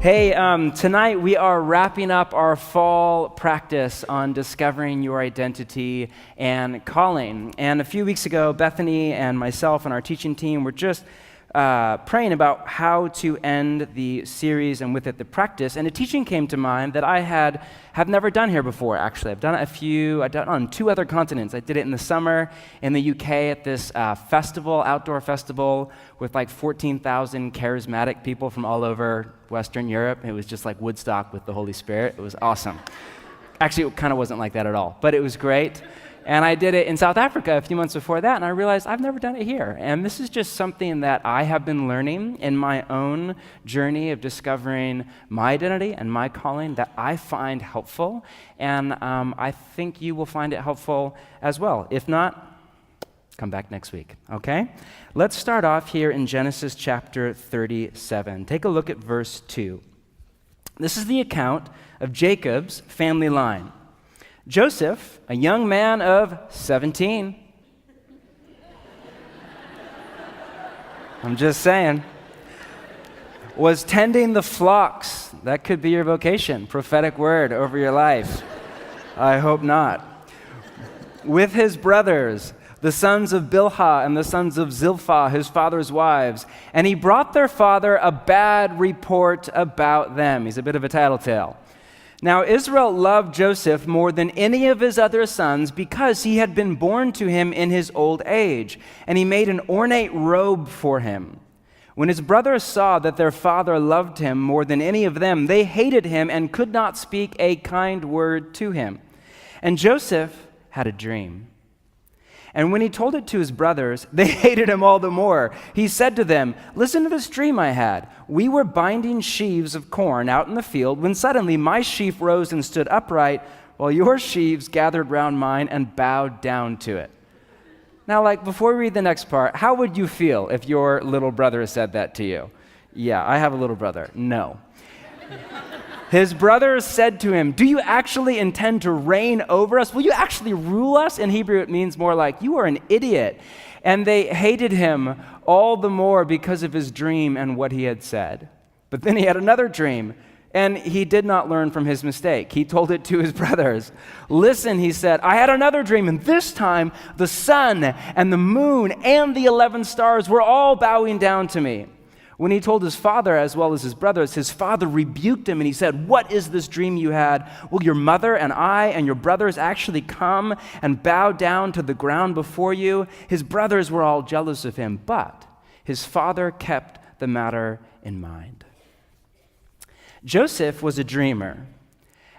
Hey, tonight we are wrapping up our fall practice on discovering your identity and calling. And a few weeks ago, Bethany and myself and our teaching team were just praying about how to end the series and with it the practice. And a teaching came to mind that I have never done here before, actually. I've done it on 2 other continents. I did it in the summer in the UK at this outdoor festival with like 14,000 charismatic people from all over Western Europe. It was just like Woodstock with the Holy Spirit. It was awesome. Actually, it kind of wasn't like that at all, but it was great. And I did it in South Africa a few months before that, and I realized I've never done it here. And this is just something that I have been learning in my own journey of discovering my identity and my calling that I find helpful. And I think you will find it helpful as well. If not, come back next week, okay? Let's start off here in Genesis chapter 37. Take a look at verse 2. This is the account of Jacob's family line. Joseph, a young man of 17, I'm just saying, was tending the flocks. That could be your vocation, prophetic word over your life. I hope not. With his brothers, the sons of Bilhah and the sons of Zilpah, his father's wives, and he brought their father a bad report about them. He's a bit of a tattletale. Now, Israel loved Joseph more than any of his other sons because he had been born to him in his old age, and he made an ornate robe for him. When his brothers saw that their father loved him more than any of them, they hated him and could not speak a kind word to him. And Joseph had a dream. And when he told it to his brothers, they hated him all the more. He said to them, "Listen to this dream I had. We were binding sheaves of corn out in the field when suddenly my sheaf rose and stood upright, while your sheaves gathered round mine and bowed down to it." Now, before we read the next part, how would you feel if your little brother said that to you? Yeah, I have a little brother. No. His brothers said to him, "Do you actually intend to reign over us? Will you actually rule us?" In Hebrew, it means more like, "You are an idiot." And they hated him all the more because of his dream and what he had said. But then he had another dream, and he did not learn from his mistake. He told it to his brothers. "Listen," he said, "I had another dream, and this time the sun and the moon and the 11 stars were all bowing down to me." When he told his father as well as his brothers, his father rebuked him and he said, "What is this dream you had? Will your mother and I and your brothers actually come and bow down to the ground before you?" His brothers were all jealous of him, but his father kept the matter in mind. Joseph was a dreamer,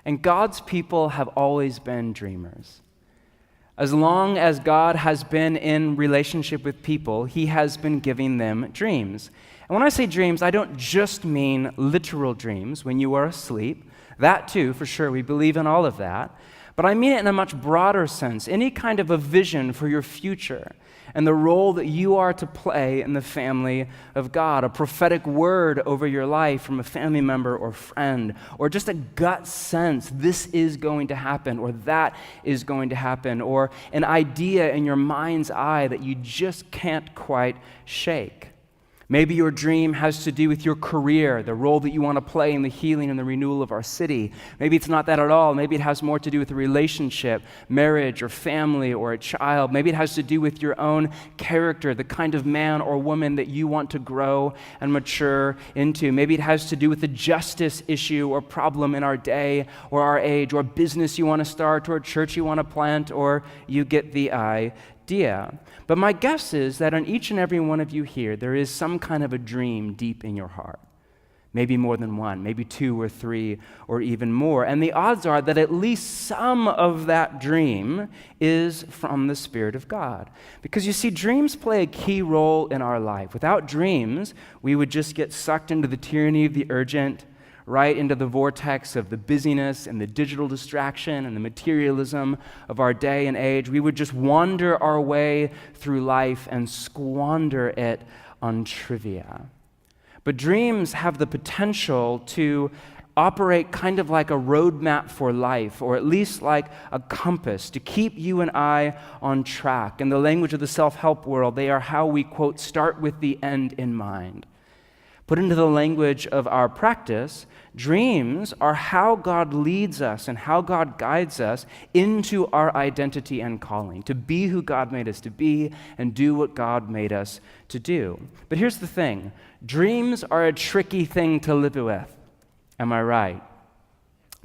and God's people have always been dreamers. As long as God has been in relationship with people, he has been giving them dreams. And when I say dreams, I don't just mean literal dreams when you are asleep. That too, for sure, we believe in all of that. But I mean it in a much broader sense, any kind of a vision for your future and the role that you are to play in the family of God, a prophetic word over your life from a family member or friend, or just a gut sense, this is going to happen, or that is going to happen, or an idea in your mind's eye that you just can't quite shake. Maybe your dream has to do with your career, the role that you want to play in the healing and the renewal of our city. Maybe it's not that at all. Maybe it has more to do with a relationship, marriage or family or a child. Maybe it has to do with your own character, the kind of man or woman that you want to grow and mature into. Maybe it has to do with a justice issue or problem in our day or our age, or a business you want to start, or a church you want to plant, or you get the idea. But my guess is that on each and every one of you here, there is some kind of a dream deep in your heart. Maybe more than one, maybe 2 or 3 or even more. And the odds are that at least some of that dream is from the Spirit of God. Because you see, dreams play a key role in our life. Without dreams, we would just get sucked into the tyranny of the urgent, right into the vortex of the busyness and the digital distraction and the materialism of our day and age. We would just wander our way through life and squander it on trivia. But dreams have the potential to operate kind of like a roadmap for life, or at least like a compass to keep you and I on track. In the language of the self-help world, they are how we, quote, start with the end in mind. Put into the language of our practice, dreams are how God leads us and how God guides us into our identity and calling, to be who God made us to be and do what God made us to do. But here's the thing, dreams are a tricky thing to live with. Am I right?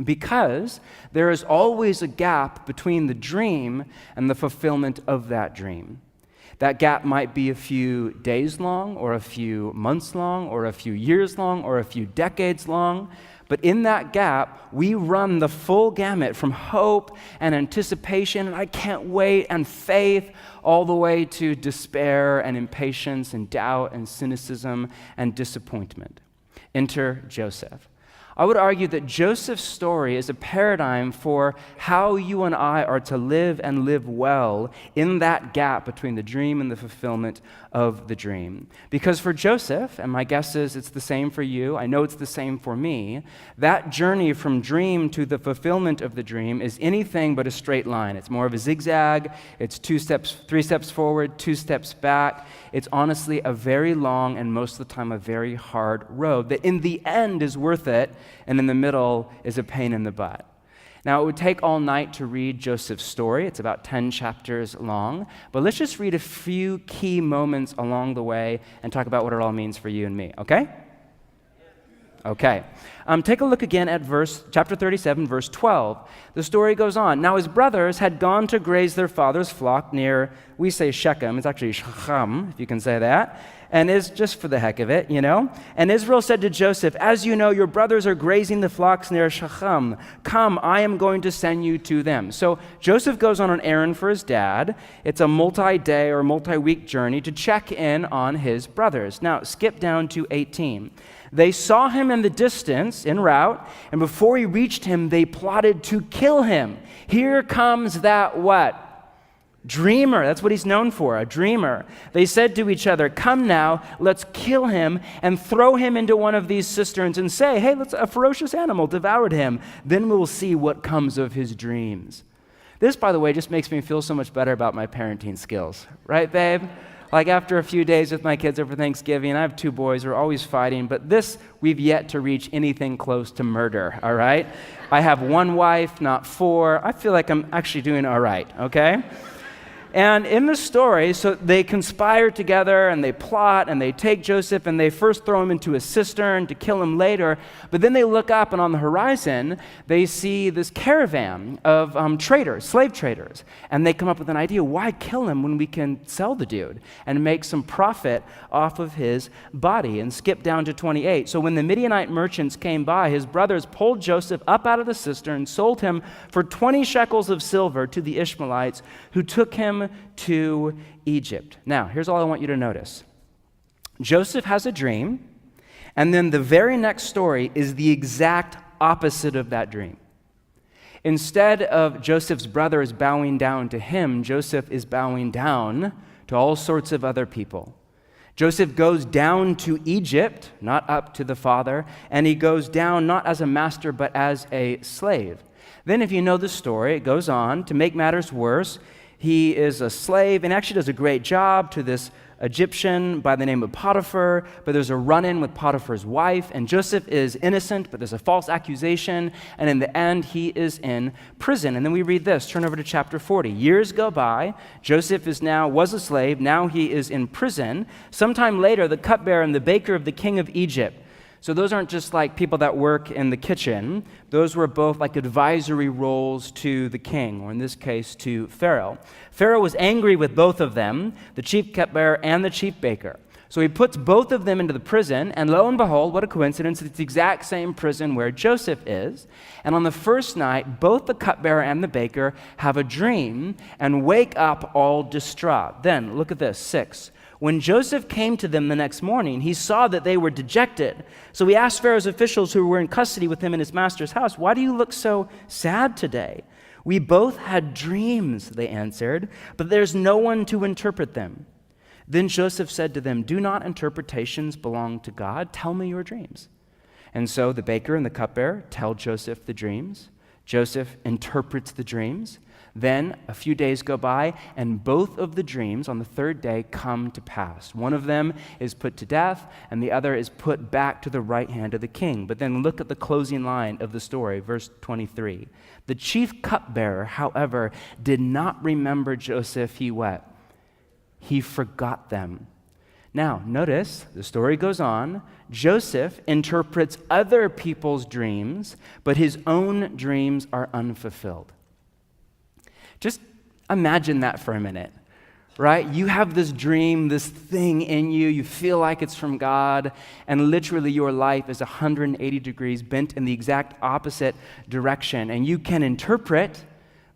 Because there is always a gap between the dream and the fulfillment of that dream. That gap might be a few days long, or a few months long, or a few years long, or a few decades long. But in that gap, we run the full gamut from hope and anticipation, and I can't wait, and faith, all the way to despair and impatience and doubt and cynicism and disappointment. Enter Joseph. I would argue that Joseph's story is a paradigm for how you and I are to live and live well in that gap between the dream and the fulfillment of the dream. Because for Joseph, and my guess is it's the same for you, I know it's the same for me, that journey from dream to the fulfillment of the dream is anything but a straight line. It's more of a zigzag. It's 3 steps forward, 2 steps back. It's honestly a very long and most of the time a very hard road that in the end is worth it, and in the middle is a pain in the butt. Now, it would take all night to read Joseph's story. It's about 10 chapters long, but let's just read a few key moments along the way and talk about what it all means for you and me, okay? Okay. Take a look again at chapter 37, verse 12. The story goes on. Now his brothers had gone to graze their father's flock near, we say Shechem, it's actually Shechem, if you can say that, and is just for the heck of it, you know. And Israel said to Joseph, as you know, your brothers are grazing the flocks near Shechem. Come, I am going to send you to them. So Joseph goes on an errand for his dad. It's a multi-day or multi-week journey to check in on his brothers. Now, skip down to 18. They saw him in the distance, en route, and before he reached him, they plotted to kill him. Here comes that what? Dreamer. That's what he's known for, a dreamer. They said to each other, come now, let's kill him and throw him into one of these cisterns and say, hey, a ferocious animal devoured him. Then we'll see what comes of his dreams. This, by the way, just makes me feel so much better about my parenting skills. Right, babe? Like after a few days with my kids over Thanksgiving, I have 2 boys, we're always fighting, but this, we've yet to reach anything close to murder, all right? I have 1 wife, not 4. I feel like I'm actually doing all right, okay? And in the story, so they conspire together and they plot and they take Joseph and they first throw him into a cistern to kill him later. But then they look up and on the horizon, they see this caravan of traders, slave traders. And they come up with an idea, why kill him when we can sell the dude and make some profit off of his body? And skip down to 28. So when the Midianite merchants came by, his brothers pulled Joseph up out of the cistern, sold him for 20 shekels of silver to the Ishmaelites, who took him to Egypt. Now, here's all I want you to notice. Joseph has a dream, and then the very next story is the exact opposite of that dream. Instead of Joseph's brothers bowing down to him, Joseph is bowing down to all sorts of other people. Joseph goes down to Egypt, not up to the father, and he goes down not as a master, but as a slave. Then, if you know the story, it goes on to make matters worse. He is a slave and actually does a great job to this Egyptian by the name of Potiphar, but there's a run-in with Potiphar's wife, and Joseph is innocent, but there's a false accusation, and in the end, he is in prison. And then we read this, turn over to chapter 40. Years go by, Joseph was a slave, now he is in prison. Sometime later, the cupbearer and the baker of the king of Egypt. So those aren't just like people that work in the kitchen. Those were both like advisory roles to the king, or in this case, to Pharaoh. Pharaoh was angry with both of them, the chief cupbearer and the chief baker. So he puts both of them into the prison, and lo and behold, what a coincidence, it's the exact same prison where Joseph is. And on the first night, both the cupbearer and the baker have a dream and wake up all distraught. Then, look at this, 6. When Joseph came to them the next morning, he saw that they were dejected. So he asked Pharaoh's officials who were in custody with him in his master's house, why do you look so sad today? We both had dreams, they answered, but there's no one to interpret them. Then Joseph said to them, do not interpretations belong to God? Tell me your dreams. And so the baker and the cupbearer tell Joseph the dreams. Joseph interprets the dreams. Then a few days go by, and both of the dreams on the third day come to pass. One of them is put to death, and the other is put back to the right hand of the king. But then look at the closing line of the story, verse 23. The chief cupbearer, however, did not remember Joseph. He what? He forgot them. Now, notice, the story goes on. Joseph interprets other people's dreams, but his own dreams are unfulfilled. Just imagine that for a minute, right? You have this dream, this thing in you. You feel like it's from God, and literally your life is 180 degrees bent in the exact opposite direction. And you can interpret,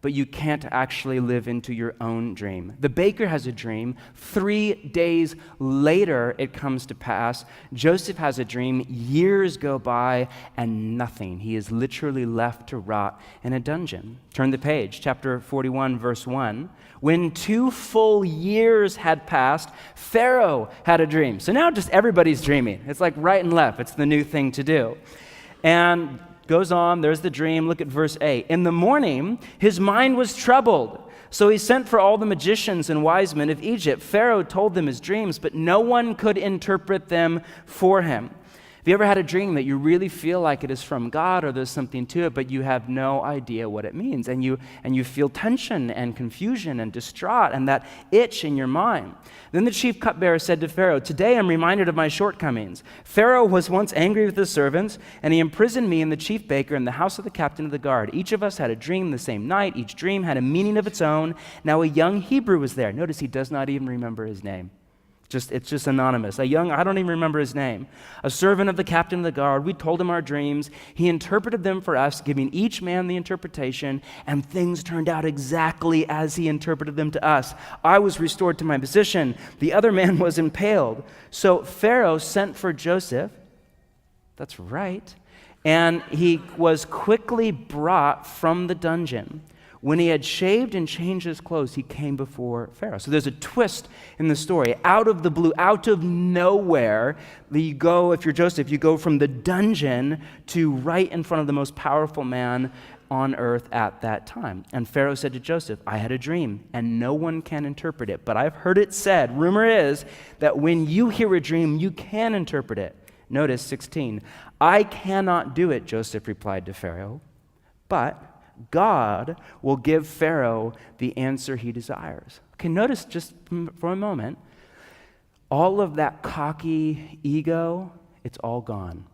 but you can't actually live into your own dream. The baker has a dream. 3 days later, it comes to pass. Joseph has a dream. Years go by, and nothing. He is literally left to rot in a dungeon. Turn the page, chapter 41, verse 1. When 2 full years had passed, Pharaoh had a dream. So now just everybody's dreaming. It's like right and left. It's the new thing to do. And goes on, there's the dream. Look at verse 8. In the morning, his mind was troubled. So he sent for all the magicians and wise men of Egypt. Pharaoh told them his dreams, but no one could interpret them for him. Have you ever had a dream that you really feel like it is from God or there's something to it, but you have no idea what it means, and you feel tension and confusion and distraught and that itch in your mind? Then the chief cupbearer said to Pharaoh, "Today I'm reminded of my shortcomings. Pharaoh was once angry with his servants, and he imprisoned me and the chief baker in the house of the captain of the guard. Each of us had a dream the same night. Each dream had a meaning of its own. Now a young Hebrew was there." Notice he does not even remember his name. It's just anonymous. I don't even remember his name. A servant of the captain of the guard. We told him our dreams. He interpreted them for us, giving each man the interpretation, and things turned out exactly as he interpreted them to us. I was restored to my position. The other man was impaled. So Pharaoh sent for Joseph. That's right. And he was quickly brought from the dungeon. When he had shaved and changed his clothes, he came before Pharaoh. So there's a twist in the story. Out of the blue, out of nowhere, you go, if you're Joseph, you go from the dungeon to right in front of the most powerful man on earth at that time. And Pharaoh said to Joseph, "I had a dream, and no one can interpret it. But I've heard it said, rumor is, that when you hear a dream, you can interpret it." Notice 16. "I cannot do it," Joseph replied to Pharaoh, "but God will give Pharaoh the answer he desires." Okay, notice just for a moment, all of that cocky ego, it's all gone.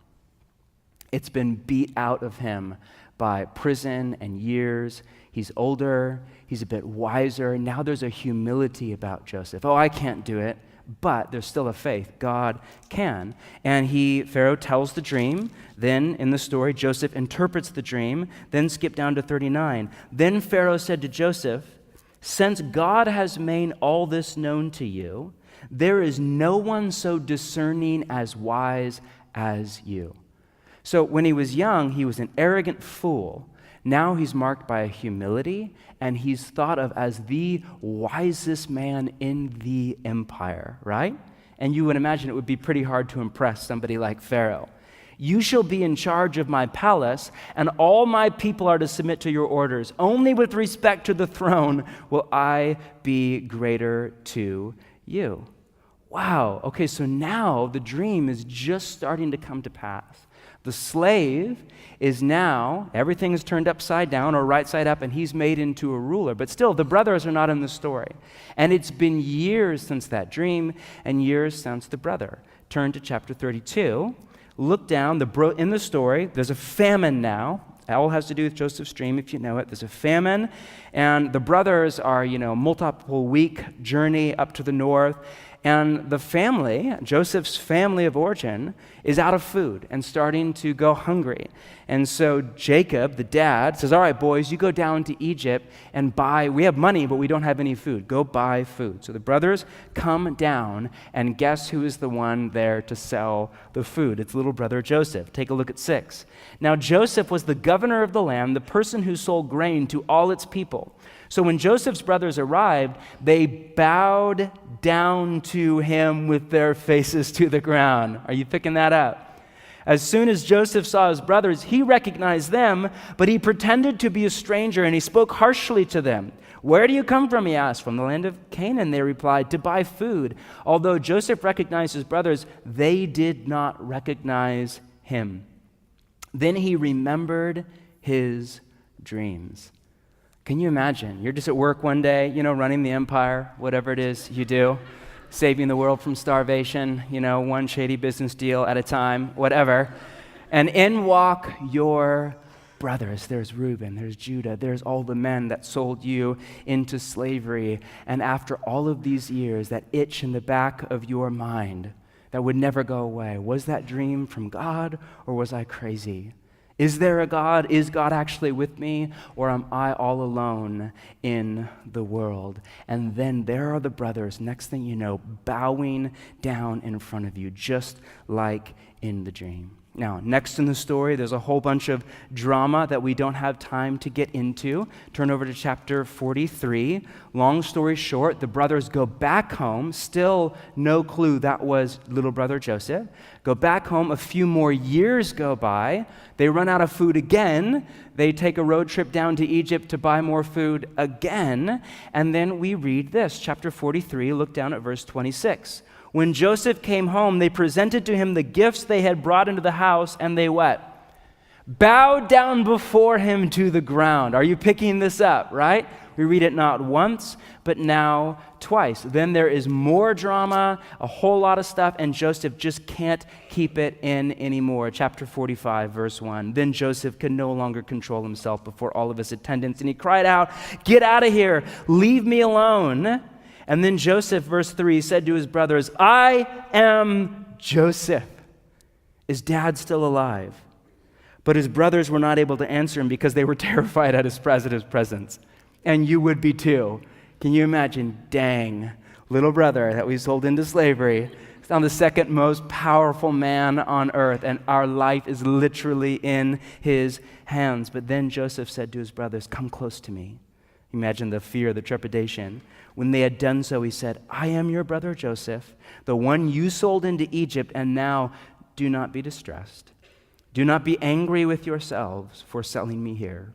It's been beat out of him by prison and years. He's older, he's a bit wiser. Now there's a humility about Joseph. Oh, I can't do it. But there's still a faith. God can. And Pharaoh tells the dream. Then in the story, Joseph interprets the dream. Then skip down to 39. Then Pharaoh said to Joseph, "Since God has made all this known to you, there is no one so discerning as wise as you." So when he was young, he was an arrogant fool. Now he's marked by a humility, and he's thought of as the wisest man in the empire, right? And you would imagine it would be pretty hard to impress somebody like Pharaoh. "You shall be in charge of my palace, and all my people are to submit to your orders. Only with respect to the throne will I be greater to you." Wow, okay, so now the dream is just starting to come to pass. The slave is now, everything is turned upside down or right side up, and he's made into a ruler. But still, the brothers are not in the story. And it's been years since that dream and years since the brother. Turn to chapter 32. Look down, in the story, there's a famine now. It all has to do with Joseph's dream, if you know it. There's a famine, and the brothers are, multiple week journey up to the north. And the family, Joseph's family of origin, is out of food and starting to go hungry. And so Jacob, the dad, says, "All right, boys, you go down to Egypt and buy. We have money, but we don't have any food. Go buy food." So the brothers come down, and guess who is the one there to sell the food? It's little brother Joseph. Take a look at 6. "Now Joseph was the governor of the land, the person who sold grain to all its people. So when Joseph's brothers arrived, they bowed down to him with their faces to the ground." Are you picking that up? As soon as Joseph saw his brothers, he recognized them, but he pretended to be a stranger, and he spoke harshly to them. "Where do you come from?" he asked. "From the land of Canaan," they replied, "to buy food." Although Joseph recognized his brothers, they did not recognize him. Then he remembered his dreams. Can you imagine? You're just at work one day, running the empire, whatever it is you do, saving the world from starvation, one shady business deal at a time, whatever. And in walk your brothers. There's Reuben, there's Judah, there's all the men that sold you into slavery. And after all of these years, that itch in the back of your mind that would never go away, was that dream from God, or was I crazy? Is there a God? Is God actually with me? Or am I all alone in the world? And then there are the brothers, next thing you know, bowing down in front of you, just like in the dream. Now, next in the story, there's a whole bunch of drama that we don't have time to get into. Turn over to chapter 43. Long story short, the brothers go back home. Still no clue that was little brother Joseph. Go back home. A few more years go by. They run out of food again. They take a road trip down to Egypt to buy more food again. And then we read this, chapter 43. Look down at verse 26. When Joseph came home, they presented to him the gifts they had brought into the house, and they what? Bowed down before him to the ground. Are you picking this up, right? We read it not once, but now twice. Then there is more drama, a whole lot of stuff, and Joseph just can't keep it in anymore. Chapter 45, verse 1. Then Joseph could no longer control himself before all of his attendants, and he cried out, "Get out of here! Leave me alone!" And then Joseph, verse 3, said to his brothers, "I am Joseph. Is Dad still alive?" But his brothers were not able to answer him because they were terrified at his presence. And you would be too. Can you imagine? Dang, little brother that we sold into slavery is now the second most powerful man on earth, and our life is literally in his hands. But then Joseph said to his brothers, "Come close to me." Imagine the fear, the trepidation. When they had done so, he said, "I am your brother Joseph, the one you sold into Egypt, and now do not be distressed. Do not be angry with yourselves for selling me here,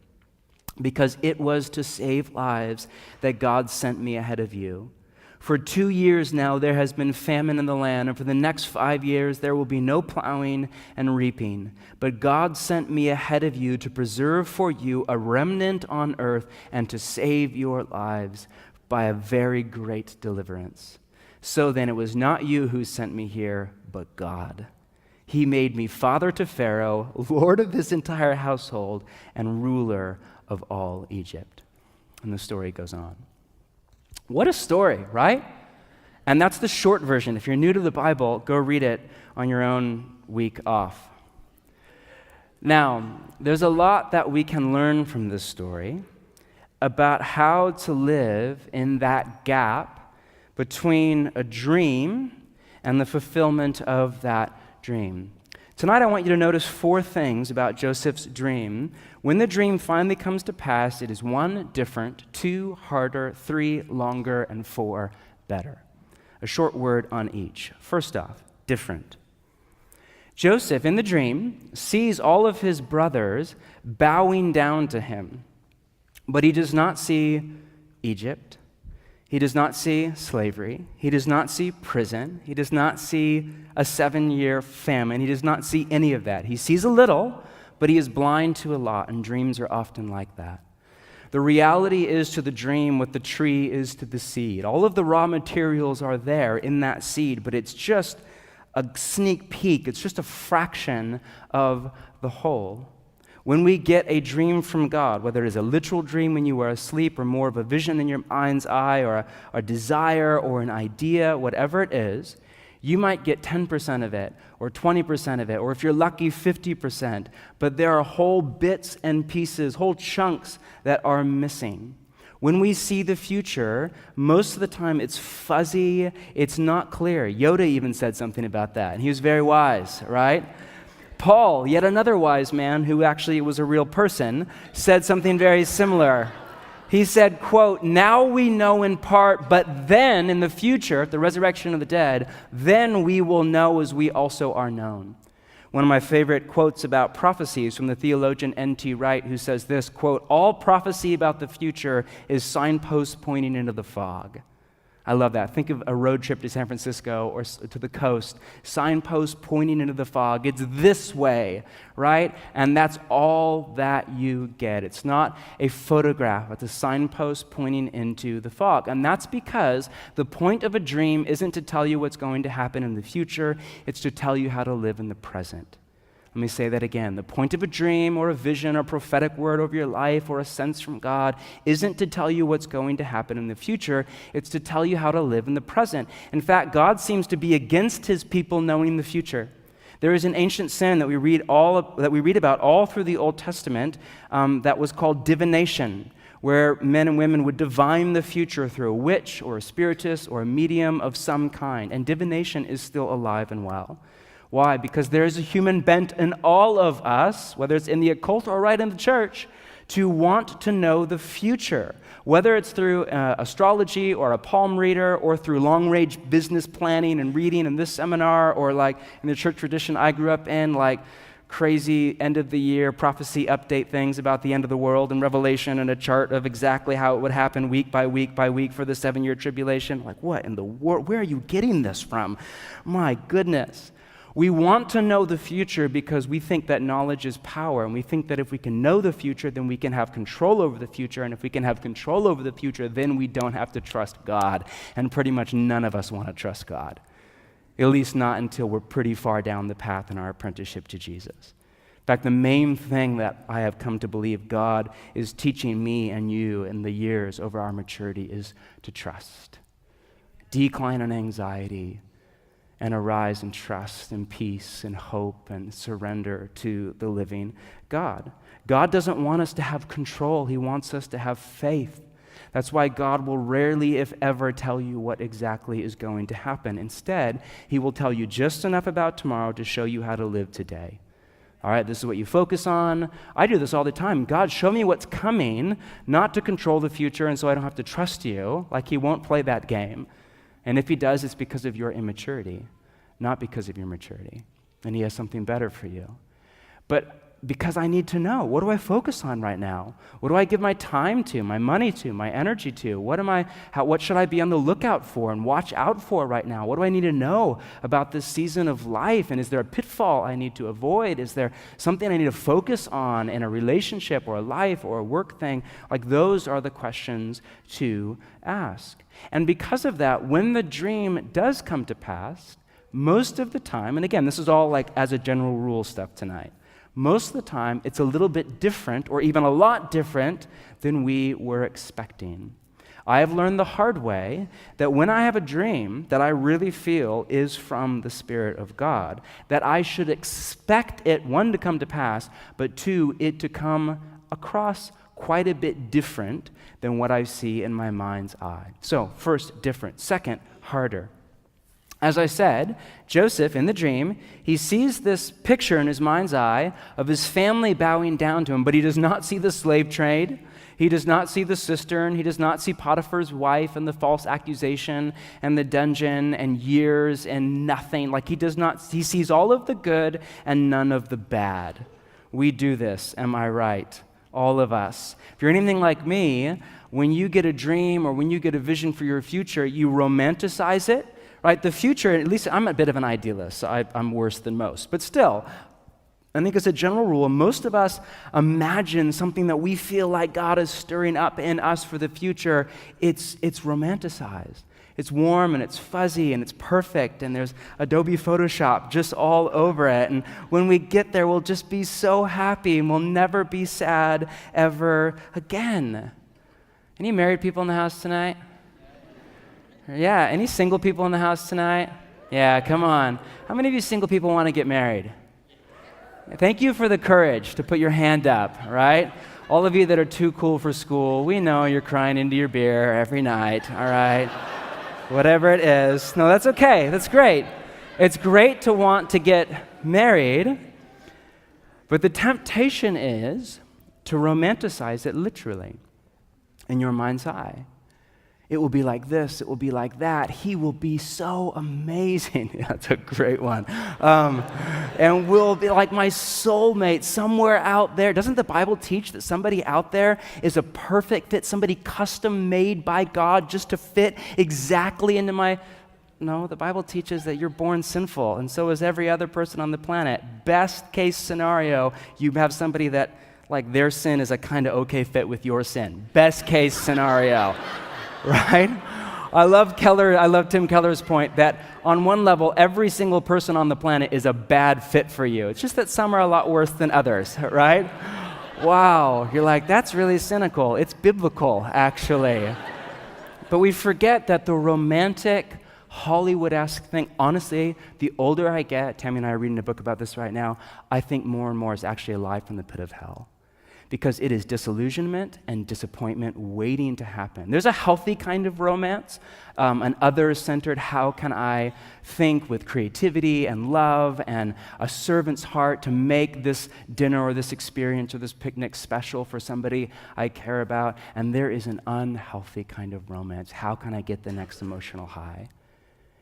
because it was to save lives that God sent me ahead of you. For 2 years now there has been famine in the land, and for the next 5 years there will be no plowing and reaping. But God sent me ahead of you to preserve for you a remnant on earth and to save your lives by a very great deliverance. So then it was not you who sent me here, but God. He made me father to Pharaoh, lord of his entire household, and ruler of all Egypt." And the story goes on. What a story, right? And that's the short version. If you're new to the Bible, go read it on your own week off. Now, there's a lot that we can learn from this story about how to live in that gap between a dream and the fulfillment of that dream. Tonight, I want you to notice 4 things about Joseph's dream. When the dream finally comes to pass, it is 1, different, 2, harder, 3, longer, and 4, better. A short word on each. First off, different. Joseph, in the dream, sees all of his brothers bowing down to him, but he does not see Egypt. He does not see slavery. He does not see prison. He does not see a 7-year famine. He does not see any of that. He sees a little, but he is blind to a lot, and dreams are often like that. The reality is to the dream what the tree is to the seed. All of the raw materials are there in that seed, but it's just a sneak peek. It's just a fraction of the whole. When we get a dream from God, whether it is a literal dream when you are asleep or more of a vision in your mind's eye or a desire or an idea, whatever it is, you might get 10% of it or 20% of it, or if you're lucky, 50%. But there are whole bits and pieces, whole chunks that are missing. When we see the future, most of the time it's fuzzy, it's not clear. Yoda even said something about that, and he was very wise, right? Paul, yet another wise man who actually was a real person, said something very similar. He said, quote, "Now we know in part, but then in the future, at the resurrection of the dead, then we will know as we also are known." One of my favorite quotes about prophecy is from the theologian N.T. Wright, who says this, quote, "All prophecy about the future is signposts pointing into the fog." I love that. Think of a road trip to San Francisco or to the coast, signposts pointing into the fog. It's this way, right? And that's all that you get. It's not a photograph, it's a signpost pointing into the fog. And that's because the point of a dream isn't to tell you what's going to happen in the future, it's to tell you how to live in the present. Let me say that again. The point of a dream or a vision or prophetic word over your life or a sense from God isn't to tell you what's going to happen in the future. It's to tell you how to live in the present. In fact, God seems to be against his people knowing the future. There is an ancient sin that we read about all through the Old Testament that was called divination, where men and women would divine the future through a witch or a spiritist or a medium of some kind. And divination is still alive and well. Why? Because there is a human bent in all of us, whether it's in the occult or right in the church, to want to know the future, whether it's through astrology or a palm reader or through long-range business planning and reading in this seminar, or like in the church tradition I grew up in, like crazy end-of-the-year prophecy update things about the end of the world and Revelation and a chart of exactly how it would happen week by week by week for the 7-year tribulation. Like, what in the world? Where are you getting this from? My goodness. We want to know the future because we think that knowledge is power, and we think that if we can know the future, then we can have control over the future, and if we can have control over the future, then we don't have to trust God, and pretty much none of us want to trust God, at least not until we're pretty far down the path in our apprenticeship to Jesus. In fact, the main thing that I have come to believe God is teaching me and you in the years over our maturity is to trust. Decline in anxiety, and arise in trust and peace and hope and surrender to the living God. God doesn't want us to have control. He wants us to have faith. That's why God will rarely, if ever, tell you what exactly is going to happen. Instead, he will tell you just enough about tomorrow to show you how to live today. All right, this is what you focus on. I do this all the time. God, show me what's coming, not to control the future, and so I don't have to trust you. Like, he won't play that game. And if he does, it's because of your immaturity, not because of your maturity. And he has something better for you. But because I need to know, what do I focus on right now? What do I give my time to, my money to, my energy to? What should I be on the lookout for and watch out for right now? What do I need to know about this season of life? And is there a pitfall I need to avoid? Is there something I need to focus on in a relationship or a life or a work thing? Like, those are the questions to ask. And because of that, when the dream does come to pass, most of the time, and again, this is all like as a general rule stuff tonight, most of the time it's a little bit different or even a lot different than we were expecting. I have learned the hard way that when I have a dream that I really feel is from the Spirit of God, that I should expect it, one, to come to pass, but two, it to come across quite a bit different than what I see in my mind's eye. So, first, different. Second, harder. As I said, Joseph, in the dream, he sees this picture in his mind's eye of his family bowing down to him, but he does not see the slave trade. He does not see the cistern. He does not see Potiphar's wife and the false accusation and the dungeon and years and nothing. Like, he sees all of the good and none of the bad. We do this, am I right? All of us. If you're anything like me, when you get a dream or when you get a vision for your future, you romanticize it, right? The future, at least I'm a bit of an idealist, so I'm worse than most. But still, I think as a general rule, most of us imagine something that we feel like God is stirring up in us for the future. It's romanticized. It's warm and it's fuzzy and it's perfect and there's Adobe Photoshop just all over it. And when we get there, we'll just be so happy and we'll never be sad ever again. Any married people in the house tonight? Yeah, any single people in the house tonight? Yeah, come on. How many of you single people want to get married? Thank you for the courage to put your hand up, right? All of you that are too cool for school, we know you're crying into your beer every night, all right? Whatever it is. No, that's okay. That's great. It's great to want to get married, but the temptation is to romanticize it literally in your mind's eye. It will be like this. It will be like that. He will be so amazing. That's a great one. And will be like my soulmate somewhere out there. Doesn't the Bible teach that somebody out there is a perfect fit, somebody custom made by God just to fit exactly into my... No, the Bible teaches that you're born sinful, and so is every other person on the planet. Best case scenario, you have somebody that, like, their sin is a kind of okay fit with your sin. Best case scenario. Right? I love Tim Keller's point that on one level, every single person on the planet is a bad fit for you. It's just that some are a lot worse than others, right? Wow, you're like, that's really cynical. It's biblical, actually. But we forget that the romantic, Hollywood-esque thing, honestly, the older I get, Tammy and I are reading a book about this right now, I think more and more is actually alive from the pit of hell. Because it is disillusionment and disappointment waiting to happen. There's a healthy kind of romance, an others-centered, how can I think with creativity and love and a servant's heart to make this dinner or this experience or this picnic special for somebody I care about. And there is an unhealthy kind of romance. How can I get the next emotional high?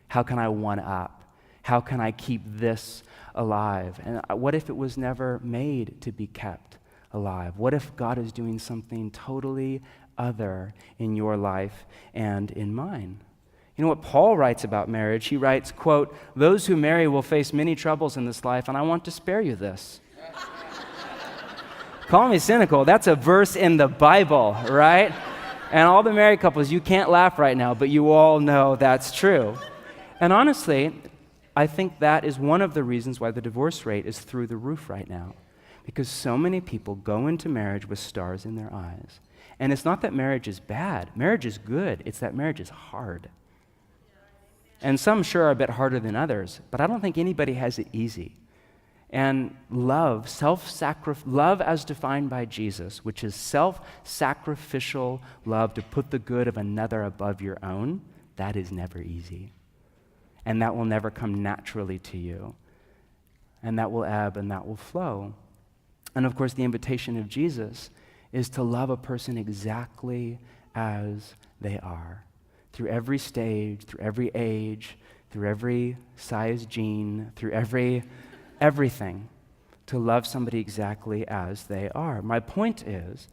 How can I one-up? How can I keep this alive? And what if it was never made to be kept alive? What if God is doing something totally other in your life and in mine? You know what Paul writes about marriage? He writes, quote, "Those who marry will face many troubles in this life, and I want to spare you this." Call me cynical. That's a verse in the Bible, right? And all the married couples, you can't laugh right now, but you all know that's true. And honestly, I think that is one of the reasons why the divorce rate is through the roof right now. Because so many people go into marriage with stars in their eyes. And it's not that marriage is bad. Marriage is good. It's that marriage is hard. And some sure are a bit harder than others, but I don't think anybody has it easy. And love, love as defined by Jesus, which is self-sacrificial love to put the good of another above your own, that is never easy. And that will never come naturally to you. And that will ebb and that will flow. And of course, the invitation of Jesus is to love a person exactly as they are, through every stage, through every age, through every size gene, through everything, to love somebody exactly as they are. My point is,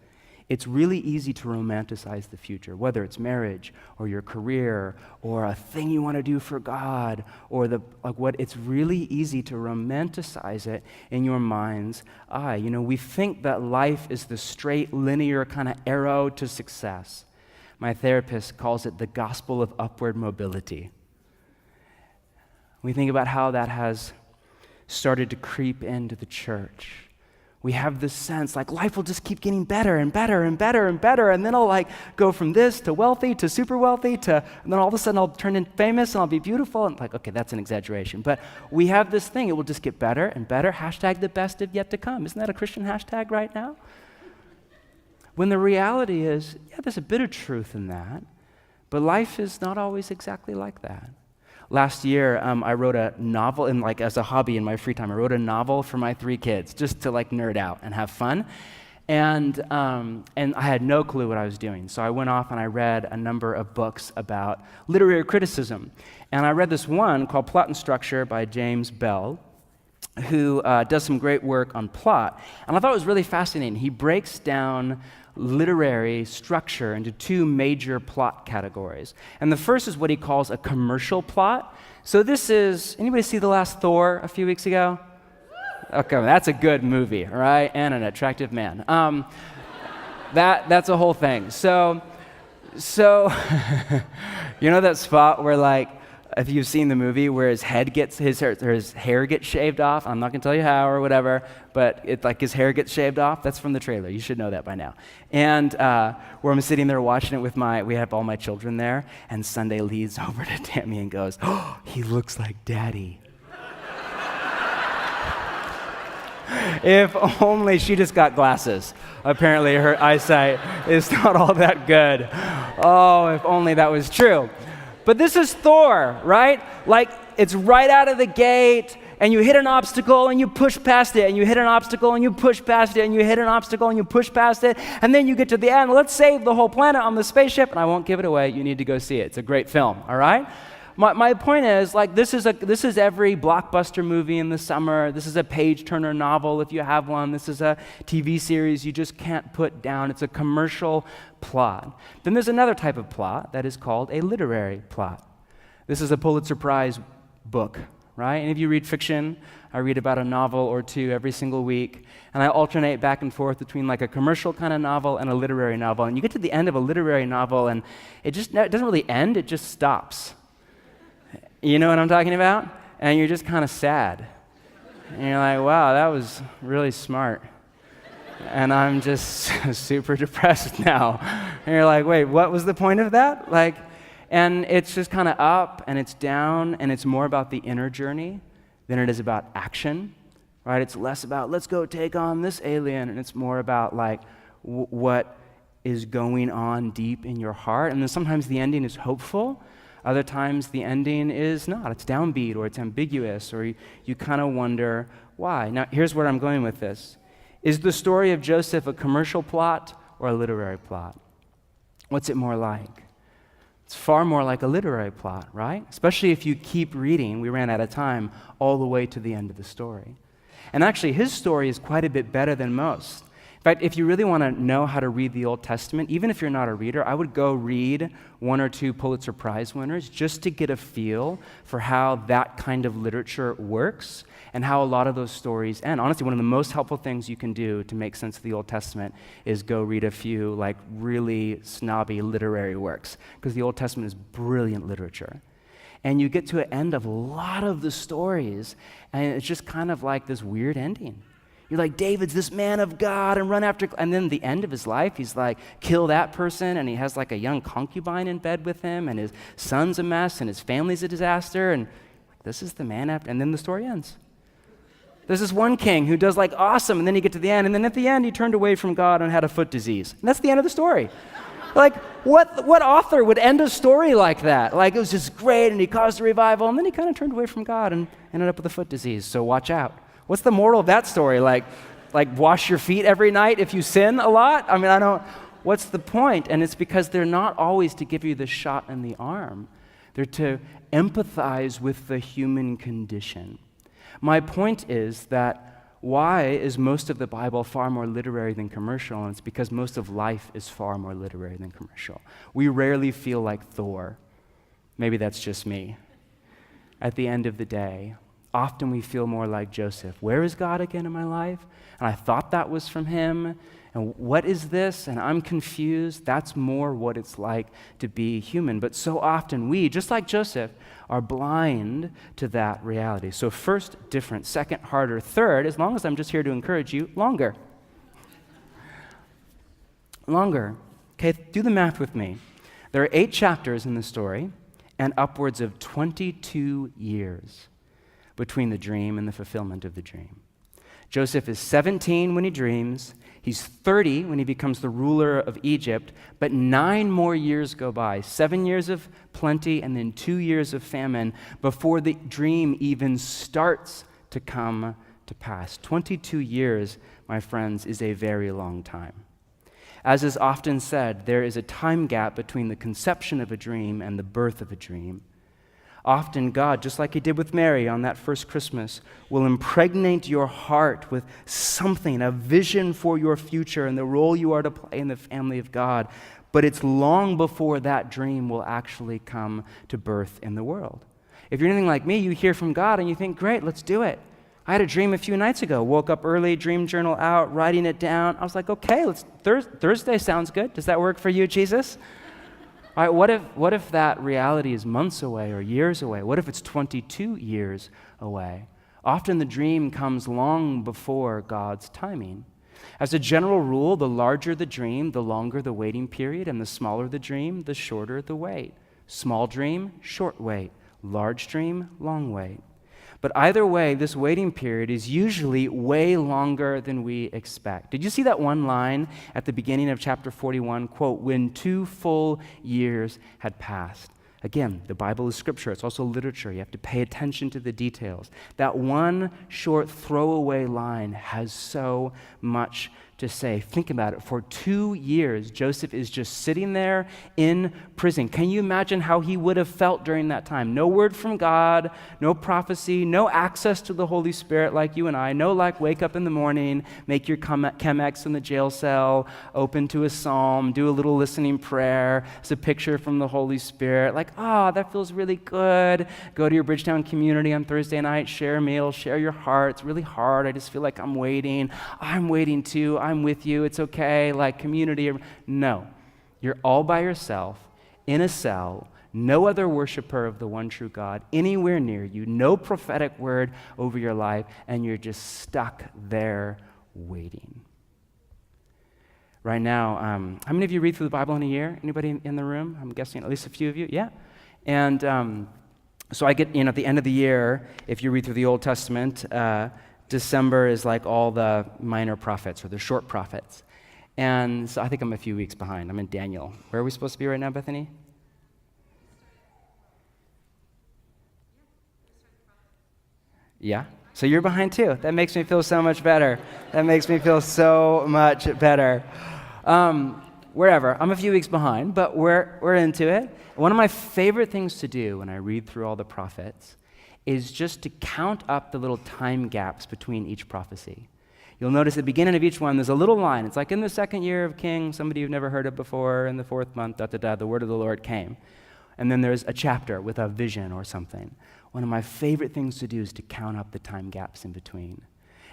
it's really easy to romanticize the future, whether it's marriage or your career or a thing you want to do for God or it's really easy to romanticize it in your mind's eye. You know, we think that life is the straight, linear kind of arrow to success. My therapist calls it the gospel of upward mobility. We think about how that has started to creep into the church. We have this sense like life will just keep getting better and better and better and better, and then I'll like go from this to wealthy to super wealthy and then all of a sudden I'll turn in famous and I'll be beautiful. And like, okay, that's an exaggeration. But we have this thing, it will just get better and better. Hashtag the best of yet to come. Isn't that a Christian hashtag right now? When the reality is, yeah, there's a bit of truth in that, but life is not always exactly like that. Last year, I wrote a novel, as a hobby in my free time. I wrote a novel for my 3 kids, just to nerd out and have fun. And I had no clue what I was doing. So I went off and I read a number of books about literary criticism. And I read this one called Plot and Structure by James Bell, who does some great work on plot. And I thought it was really fascinating. He breaks down literary structure into 2 major plot categories. And the first is what he calls a commercial plot. So this is, anybody see the last Thor a few weeks ago? Okay, that's a good movie, all right? And an attractive man. That's a whole thing. So you know that spot where if you've seen the movie where his hair gets shaved off, I'm not going to tell you how or whatever, but his hair gets shaved off, that's from the trailer. You should know that by now. And where I'm sitting there watching it we have all my children there, and Sunday leads over to Tammy and goes, "Oh, he looks like Daddy." If only she just got glasses. Apparently her eyesight is not all that good. Oh, if only that was true. But this is Thor, right? It's right out of the gate. and you hit an obstacle and you push past it, and you hit an obstacle and you push past it, and you hit an obstacle and you push past it, and then you get to the end. Let's save the whole planet on the spaceship, and I won't give it away. You need to go see it. It's a great film, all right? My point is, like, this is every blockbuster movie in the summer. This is a page-turner novel if you have one. This is a TV series you just can't put down. It's a commercial plot. Then there's another type of plot that is called a literary plot. This is a Pulitzer Prize book, right? And if you read fiction, I read about a novel or two every single week, and I alternate back and forth between like a commercial kind of novel and a literary novel. And you get to the end of a literary novel, and it doesn't really end, it just stops. You know what I'm talking about? And you're just kind of sad. And you're like, wow, that was really smart. And I'm just super depressed now. And you're like, wait, what was the point of that? Like, and it's just kind of up and it's down, and it's more about the inner journey than it is about action, right? It's less about, let's go take on this alien, and it's more about like what is going on deep in your heart. And then sometimes the ending is hopeful. Other times the ending is not. It's downbeat, or it's ambiguous, or you kind of wonder why. Now, here's where I'm going with this. Is the story of Joseph a commercial plot or a literary plot? What's it more like? It's far more like a literary plot, right? Especially if you keep reading, we ran out of time, all the way to the end of the story. And actually, his story is quite a bit better than most. In fact, if you really want to know how to read the Old Testament, even if you're not a reader, I would go read one or two Pulitzer Prize winners just to get a feel for how that kind of literature works and how a lot of those stories end. Honestly, one of the most helpful things you can do to make sense of the Old Testament is go read a few like really snobby literary works, because the Old Testament is brilliant literature. And you get to an end of a lot of the stories, and it's just kind of like this weird ending. You're like, David's this man of God, and run after, and then the end of his life, he's like, kill that person, and he has like a young concubine in bed with him, and his son's a mess, and his family's a disaster, and this is the man after, and then the story ends. There's this one king who does like awesome, and then you get to the end, and then at the end, he turned away from God and had a foot disease. And that's the end of the story. Like, what author would end a story like that? Like, it was just great, and he caused a revival, and then he kind of turned away from God and ended up with a foot disease, so watch out. What's the moral of that story? Like wash your feet every night if you sin a lot? I mean, what's the point? And it's because they're not always to give you the shot in the arm. They're to empathize with the human condition. My point is that why is most of the Bible far more literary than commercial? And it's because most of life is far more literary than commercial. We rarely feel like Thor. Maybe that's just me. At the end of the day, often we feel more like Joseph. Where is God again in my life? And I thought that was from him. And what is this? And I'm confused. That's more what it's like to be human. But so often we, just like Joseph, are blind to that reality. So first, different. Second, harder. Third, as long as I'm just here to encourage you, longer. Longer. Okay, do the math with me. There are 8 chapters in the story and upwards of 22 years between the dream and the fulfillment of the dream. Joseph is 17 when he dreams. He's 30 when he becomes the ruler of Egypt, but 9 more years go by, 7 years of plenty and then 2 years of famine before the dream even starts to come to pass. 22 years, my friends, is a very long time. As is often said, there is a time gap between the conception of a dream and the birth of a dream. Often God, just like he did with Mary on that first Christmas, will impregnate your heart with something, a vision for your future and the role you are to play in the family of God. But it's long before that dream will actually come to birth in the world. If you're anything like me, you hear from God and you think, great, let's do it. I had a dream a few nights ago. Woke up early, dream journal out, writing it down. I was like, okay, Thursday sounds good. Does that work for you, Jesus? All right, what if that reality is months away or years away? What if it's 22 years away? Often the dream comes long before God's timing. As a general rule, the larger the dream, the longer the waiting period, and the smaller the dream, the shorter the wait. Small dream, short wait. Large dream, long wait. But either way, this waiting period is usually way longer than we expect. Did you see that one line at the beginning of chapter 41? Quote, when 2 full years had passed. Again, the Bible is scripture. It's also literature. You have to pay attention to the details. That one short throwaway line has so much to say. Think about it. For 2 years, Joseph is just sitting there in prison. Can you imagine how he would have felt during that time? No word from God, no prophecy, no access to the Holy Spirit like you and I. No wake up in the morning, make your Chemex in the jail cell, open to a psalm, do a little listening prayer. It's a picture from the Holy Spirit. That feels really good. Go to your Bridgetown community on Thursday night, share a meal, share your heart. It's really hard. I just feel like I'm waiting. I'm waiting too. I'm with you. It's okay. Community. No. You're all by yourself in a cell, no other worshiper of the one true God anywhere near you, no prophetic word over your life, and you're just stuck there waiting. Right now, how many of you read through the Bible in a year? Anybody in the room? I'm guessing at least a few of you. Yeah. And so I get, at the end of the year, if you read through the Old Testament, December is like all the minor prophets or the short prophets. And so I think I'm a few weeks behind. I'm in Daniel. Where are we supposed to be right now, Bethany? Yeah? So you're behind too. That makes me feel so much better. Wherever. I'm a few weeks behind, but we're into it. One of my favorite things to do when I read through all the prophets is just to count up the little time gaps between each prophecy. You'll notice at the beginning of each one, there's a little line. It's like in the 2nd year of King, somebody you've never heard of before, in the 4th month, the word of the Lord came. And then there's a chapter with a vision or something. One of my favorite things to do is to count up the time gaps in between.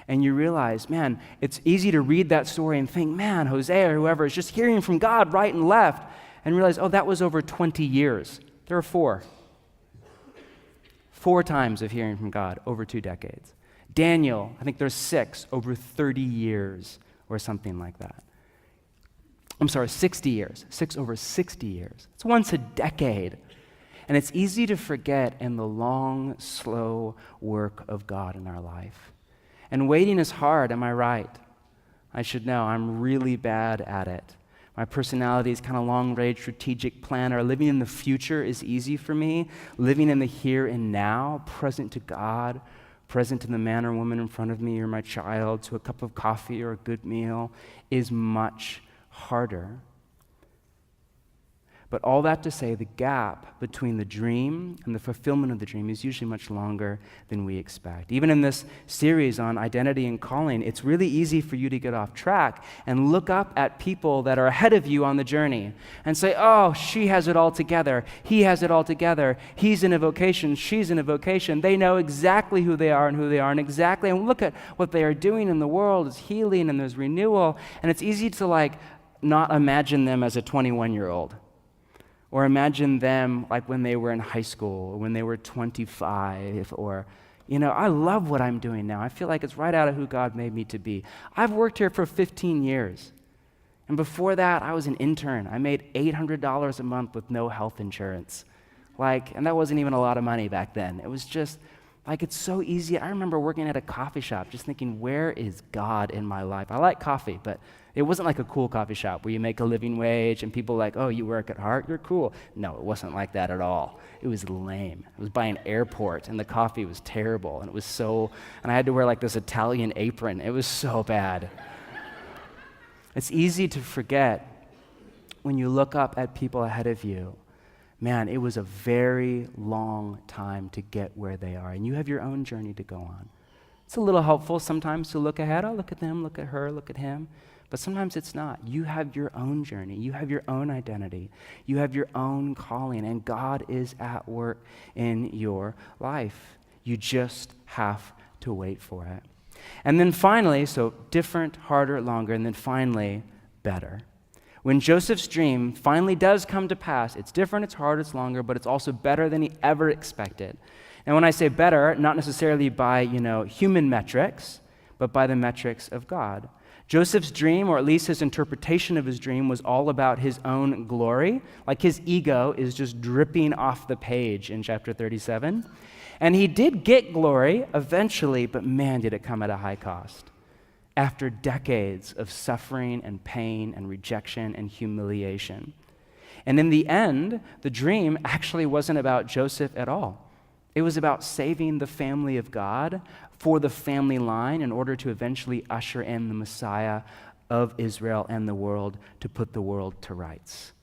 And you realize, man, it's easy to read that story and think, man, Hosea or whoever is just hearing from God right and left, and realize, that was over 20 years. There are 4 times of hearing from God over 2 decades. Daniel, I think there's 6 over 30 years or something like that. 60 years. 6 over 60 years. It's once a decade. And it's easy to forget in the long, slow work of God in our life. And waiting is hard, am I right? I should know, I'm really bad at it. My personality is kind of long-range strategic planner. Living in the future is easy for me. Living in the here and now, present to God, present to the man or woman in front of me or my child, to a cup of coffee or a good meal, is much harder. But all that to say, the gap between the dream and the fulfillment of the dream is usually much longer than we expect. Even in this series on identity and calling, it's really easy for you to get off track and look up at people that are ahead of you on the journey and say, oh, she has it all together. He has it all together. He's in a vocation. She's in a vocation. They know exactly who they are and exactly, and look at what they are doing in the world. It's healing and there's renewal. And it's easy to not imagine them as a 21-year-old. Or imagine them when they were in high school, or when they were 25, or, I love what I'm doing now. I feel like it's right out of who God made me to be. I've worked here for 15 years. And before that, I was an intern. I made $800 a month with no health insurance. And that wasn't even a lot of money back then. It was just, it's so easy. I remember working at a coffee shop just thinking, where is God in my life? I like coffee, but it wasn't like a cool coffee shop where you make a living wage and people oh, you work at Heart, you're cool. No, it wasn't like that at all. It was lame. It was by an airport and the coffee was terrible and and I had to wear this Italian apron. It was so bad. It's easy to forget when you look up at people ahead of you. Man, it was a very long time to get where they are, and you have your own journey to go on. It's a little helpful sometimes to look ahead. Oh, look at them, look at her, look at him. But sometimes it's not. You have your own journey. You have your own identity. You have your own calling, and God is at work in your life. You just have to wait for it. And then finally, so different, harder, longer, and then finally, better. When Joseph's dream finally does come to pass, it's different, it's hard, it's longer, but it's also better than he ever expected. And when I say better, not necessarily by, human metrics, but by the metrics of God. Joseph's dream, or at least his interpretation of his dream, was all about his own glory. His ego is just dripping off the page in chapter 37. And he did get glory eventually, but man, did it come at a high cost. After decades of suffering and pain and rejection and humiliation. And in the end, the dream actually wasn't about Joseph at all. It was about saving the family of God for the family line in order to eventually usher in the Messiah of Israel and the world to put the world to rights.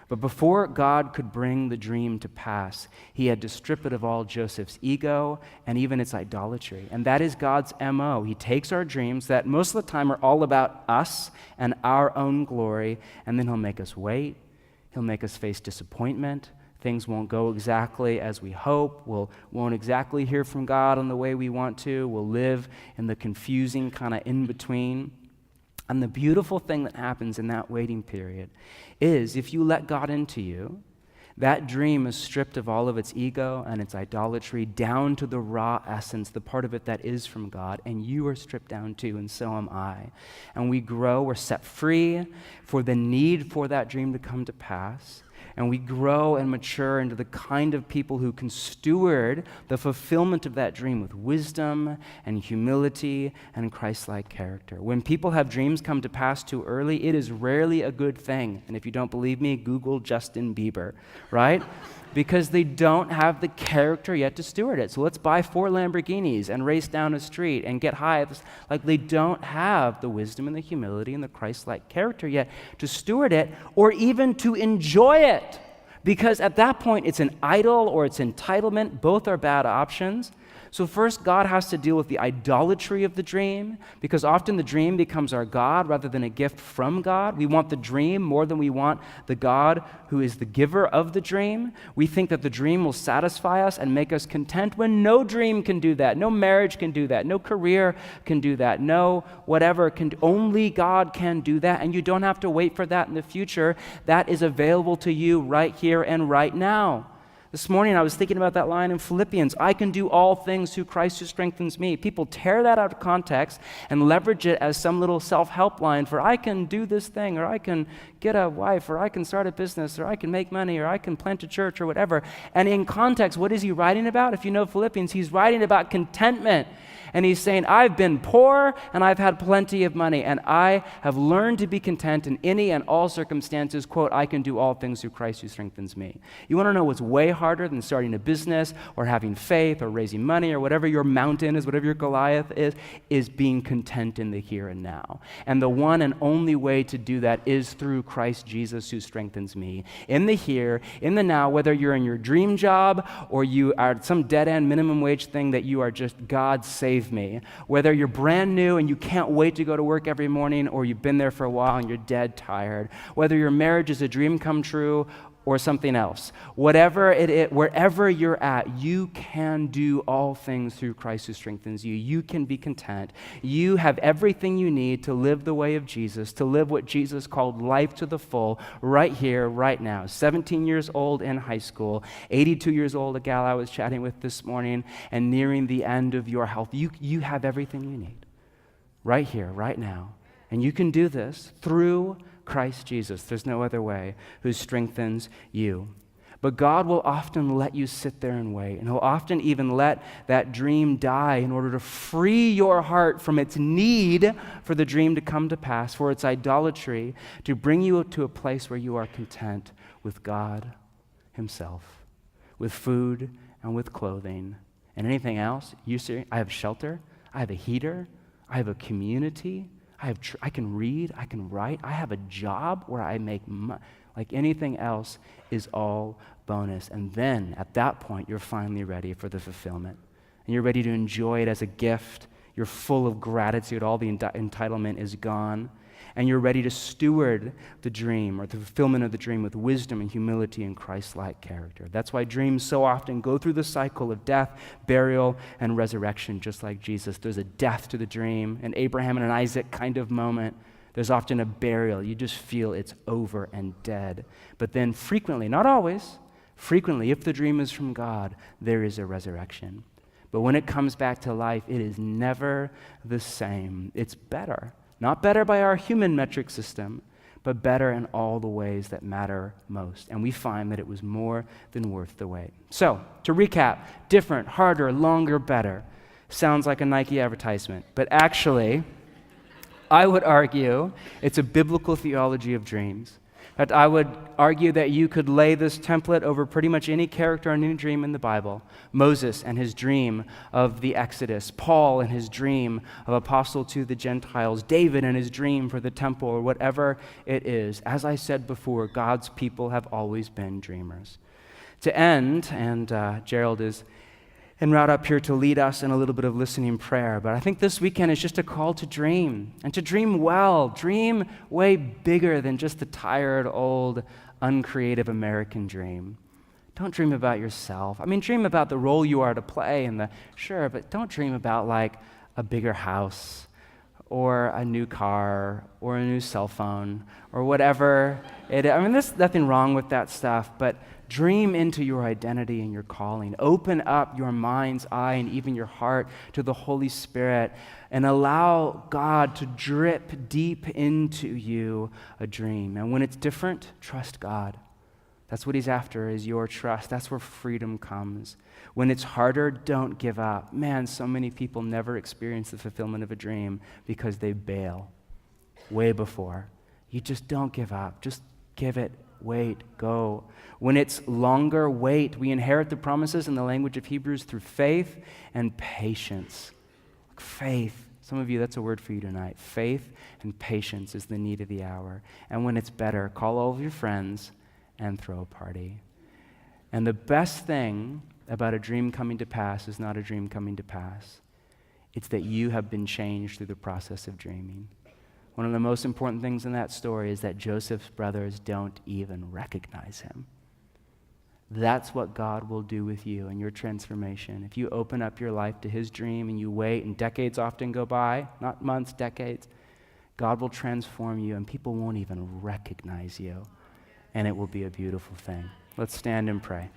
But before God could bring the dream to pass, he had to strip it of all Joseph's ego and even its idolatry. And that is God's MO. He takes our dreams that most of the time are all about us and our own glory, and then he'll make us wait. He'll make us face disappointment. Things won't go exactly as we hope. Won't exactly hear from God in the way we want to. We'll live in the confusing kind of in-between. And the beautiful thing that happens in that waiting period is if you let God into you, that dream is stripped of all of its ego and its idolatry down to the raw essence, the part of it that is from God, and you are stripped down too, and so am I. And we grow, we're set free for the need for that dream to come to pass. And we grow and mature into the kind of people who can steward the fulfillment of that dream with wisdom and humility and Christ-like character. When people have dreams come to pass too early, it is rarely a good thing. And if you don't believe me, Google Justin Bieber, right? Because they don't have the character yet to steward it. So let's buy 4 Lamborghinis and race down a street and get high. Like they don't have the wisdom and the humility and the Christ-like character yet to steward it or even to enjoy it. Because at that point, it's an idol or it's entitlement. Both are bad options. So first, God has to deal with the idolatry of the dream, because often the dream becomes our God rather than a gift from God. We want the dream more than we want the God who is the giver of the dream. We think that the dream will satisfy us and make us content when no dream can do that. No marriage can do that. No career can do that. No whatever can. Only God can do that, and you don't have to wait for that in the future. That is available to you right here and right now. This morning I was thinking about that line in Philippians, I can do all things through Christ who strengthens me. People tear that out of context and leverage it as some little self-help line for I can do this thing, or I can get a wife, or I can start a business, or I can make money, or I can plant a church, or whatever. And in context, what is he writing about? If you know Philippians, he's writing about contentment. And he's saying, I've been poor and I've had plenty of money, and I have learned to be content in any and all circumstances. Quote, I can do all things through Christ who strengthens me. You want to know what's way harder than starting a business or having faith or raising money or whatever your mountain is, whatever your Goliath is being content in the here and now. And the one and only way to do that is through Christ Jesus who strengthens me. In the here, in the now, whether you're in your dream job or you are at some dead-end minimum wage thing that you are just God save me. Whether you're brand new and you can't wait to go to work every morning, or you've been there for a while and you're dead tired. Whether your marriage is a dream come true or something else. Whatever it is, wherever you're at, you can do all things through Christ who strengthens you. You can be content. You have everything you need to live the way of Jesus, to live what Jesus called life to the full, right here, right now. 17 years old in high school, 82 years old, a gal I was chatting with this morning, and nearing the end of your health. You have everything you need, right here, right now. And you can do this through Christ Jesus. There's no other way, who strengthens you. But God will often let you sit there and wait, and he'll often even let that dream die in order to free your heart from its need for the dream to come to pass, for its idolatry, to bring you to a place where you are content with God himself, with food and with clothing. And anything else, you say, I have shelter, I have a heater, I have a community, I can read, I can write, I have a job where I make money. Like anything else is all bonus. And then at that point, you're finally ready for the fulfillment. And you're ready to enjoy it as a gift. You're full of gratitude. All the entitlement is gone. And you're ready to steward the dream or the fulfillment of the dream with wisdom and humility and Christ-like character. That's why dreams so often go through the cycle of death, burial, and resurrection, just like Jesus. There's a death to the dream, an Abraham and an Isaac kind of moment. There's often a burial. You just feel it's over and dead. But then frequently, not always, frequently, if the dream is from God, there is a resurrection. But when it comes back to life, it is never the same. It's better. Not better by our human metric system, but better in all the ways that matter most. And we find that it was more than worth the wait. So, to recap, different, harder, longer, better. Sounds like a Nike advertisement, but actually, I would argue it's a biblical theology of dreams. In fact, I would argue that you could lay this template over pretty much any character and any dream in the Bible. Moses and his dream of the Exodus, Paul and his dream of apostle to the Gentiles, David and his dream for the temple, or whatever it is. As I said before, God's people have always been dreamers. To end, and Gerald is en route up here to lead us in a little bit of listening prayer, but I think this weekend is just a call to dream, and to dream well. Dream way bigger than just the tired, old, uncreative American dream. Don't dream about yourself. I mean, dream about the role you are to play, sure, but don't dream about like a bigger house, or a new car, or a new cell phone, or whatever it is. I mean, there's nothing wrong with that stuff, but dream into your identity and your calling. Open up your mind's eye and even your heart to the Holy Spirit and allow God to drip deep into you a dream. And when it's different, trust God. That's what he's after, is your trust. That's where freedom comes. When it's harder, don't give up. Man, so many people never experience the fulfillment of a dream because they bail way before. You just don't give up. Just give it. Wait, go. When it's longer, wait. We inherit the promises in the language of Hebrews through faith and patience. Faith. Some of you, that's a word for you tonight. Faith and patience is the need of the hour. And when it's better, call all of your friends and throw a party. And the best thing about a dream coming to pass is not a dream coming to pass. It's that you have been changed through the process of dreaming. One of the most important things in that story is that Joseph's brothers don't even recognize him. That's what God will do with you and your transformation. If you open up your life to his dream and you wait, and decades often go by, not months, decades, God will transform you and people won't even recognize you. And it will be a beautiful thing. Let's stand and pray.